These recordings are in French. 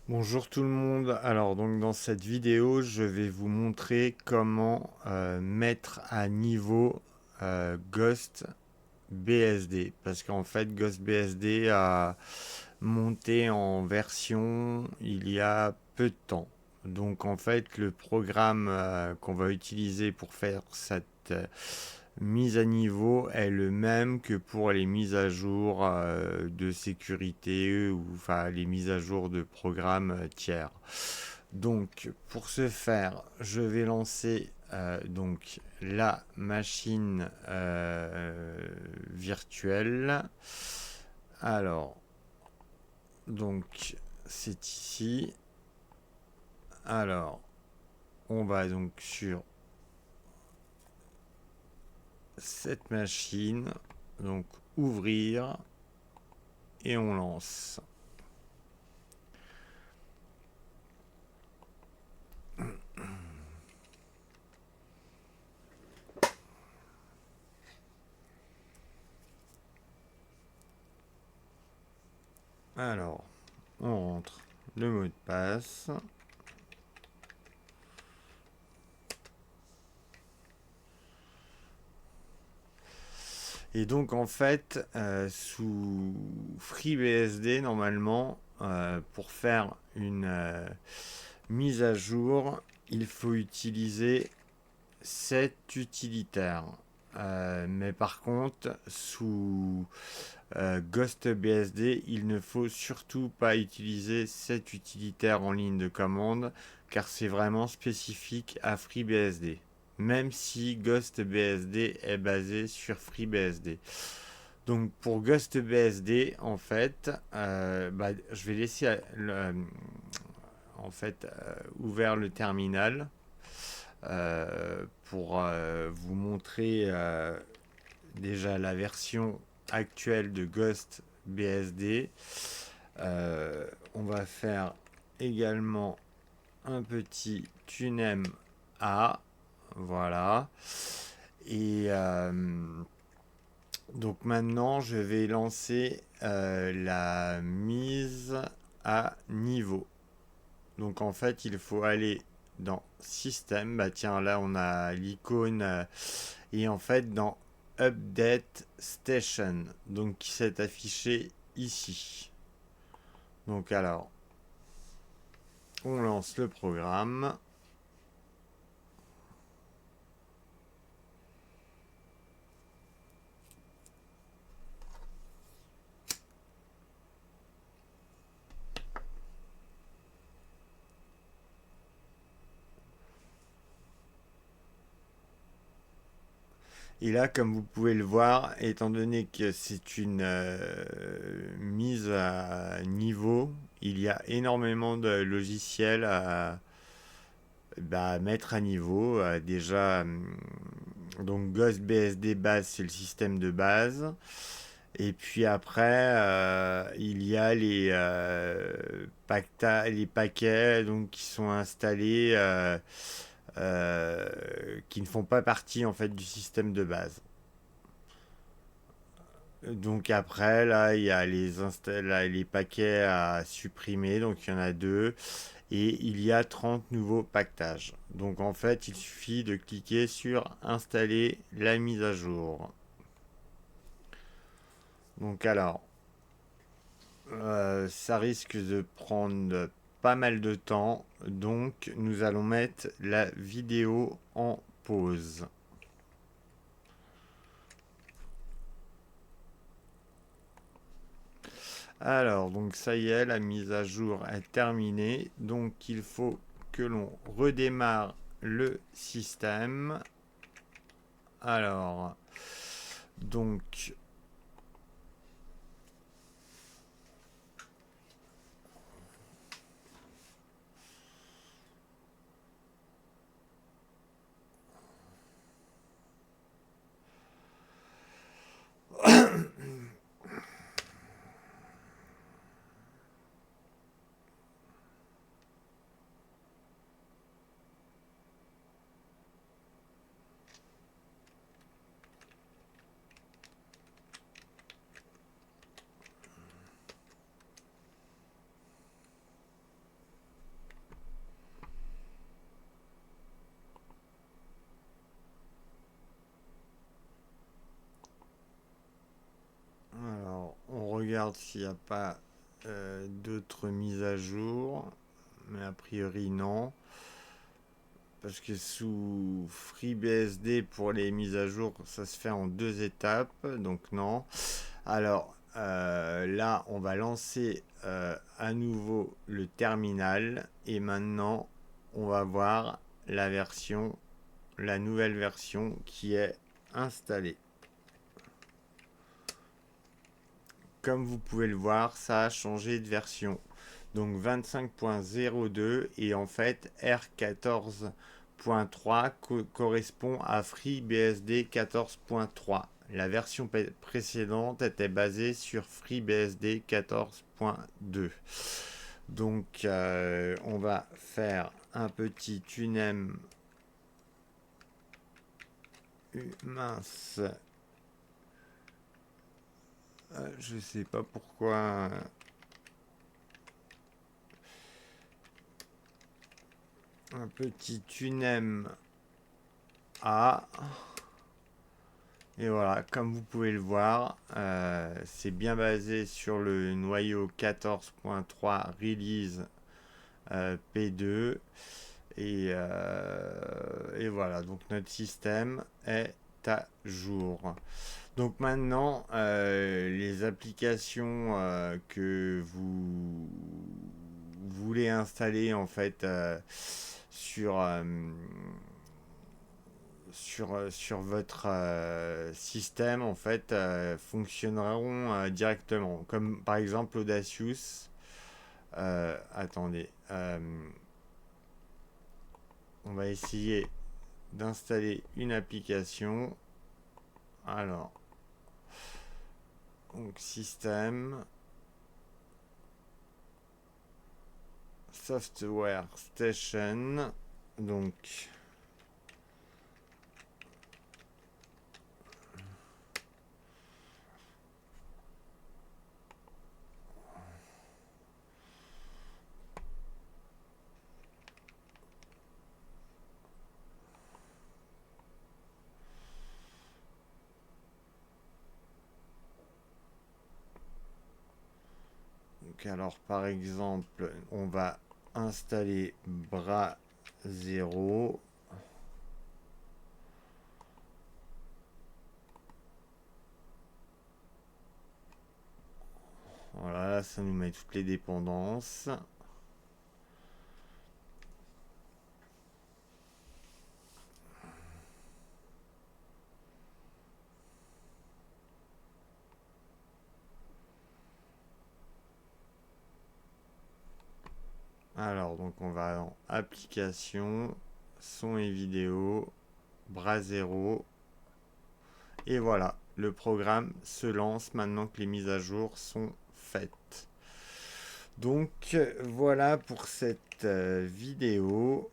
Bonjour tout le monde. Alors donc dans cette vidéo, je vais vous montrer comment mettre à niveau Ghost BSD parce qu'en fait Ghost BSD a monté en version il y a peu de temps. Donc en fait le programme qu'on va utiliser pour faire cette mise à niveau est le même que pour les mises à jour de sécurité ou enfin les mises à jour de programmes tiers. Donc pour ce faire, je vais lancer donc la machine virtuelle. Alors donc c'est ici. Alors on va donc sur cette machine, donc ouvrir et on lance. Alors, on rentre le mot de passe. Et donc en fait, sous FreeBSD, normalement, pour faire une mise à jour, il faut utiliser cet utilitaire. Mais par contre, sous GhostBSD, il ne faut surtout pas utiliser cet utilitaire en ligne de commande car c'est vraiment spécifique à FreeBSD. Même si GhostBSD est basé sur FreeBSD. Donc pour GhostBSD, en fait, je vais laisser ouvert le terminal pour vous montrer déjà la version actuelle de Ghost BSD. On va faire également un petit tunem A. Voilà. Et donc maintenant, je vais lancer la mise à niveau. Donc en fait, il faut aller dans Système. Bah tiens, là on a l'icône et en fait dans Update Station, donc qui s'est affiché ici. Donc alors, on lance le programme. Et là, comme vous pouvez le voir, étant donné que c'est une mise à niveau, il y a énormément de logiciels à mettre à niveau. Déjà, donc Ghost BSD base, c'est le système de base. Et puis après, il y a les paquets donc, qui sont installés, qui ne font pas partie en fait du système de base. Donc après, là, il y a les paquets à supprimer, donc il y en a deux, et il y a 30 nouveaux pactages. Donc en fait, il suffit de cliquer sur installer la mise à jour. Donc alors, ça risque de prendre pas mal de temps, donc nous allons mettre la vidéo en pause. Alors, donc ça y est, la mise à jour est terminée. Donc il faut que l'on redémarre le système. Alors, donc regarde s'il n'y a pas d'autres mises à jour, mais a priori non. Parce que sous FreeBSD, pour les mises à jour, ça se fait en 2 étapes, donc non. Alors là, on va lancer à nouveau le terminal et maintenant, on va voir la nouvelle version qui est installée. Comme vous pouvez le voir, ça a changé de version. Donc 25.02 et en fait R14.3 correspond à FreeBSD 14.3. La version précédente était basée sur FreeBSD 14.2. Donc on va faire un petit tunem mince. Je sais pas pourquoi. Un petit tunem A. Et voilà, comme vous pouvez le voir, c'est bien basé sur le noyau 14.3 release P2. Et voilà, donc notre système est à jour. Donc maintenant, les applications que vous voulez installer en fait sur, sur votre système en fait fonctionneront directement. Comme par exemple Audacious. Attendez. On va essayer d'installer une application. Alors, donc système, software station, donc alors par exemple, on va installer bras 0. Voilà, ça nous met toutes les dépendances. Alors, donc on va dans application, son et vidéo, bras 0. Et voilà, le programme se lance maintenant que les mises à jour sont faites. Donc voilà pour cette vidéo.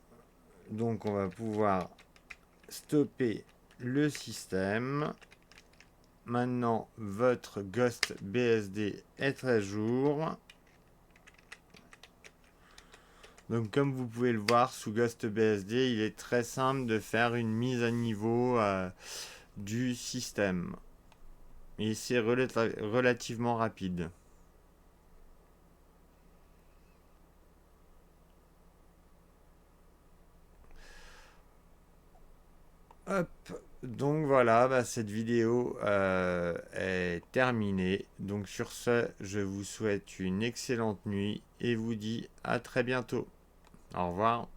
Donc on va pouvoir stopper le système. Maintenant votre Ghost BSD est à jour. Donc comme vous pouvez le voir sous Ghost BSD, il est très simple de faire une mise à niveau du système. Et c'est relativement rapide. Hop, donc voilà, cette vidéo est terminée. Donc sur ce, je vous souhaite une excellente nuit et vous dis à très bientôt. Au revoir.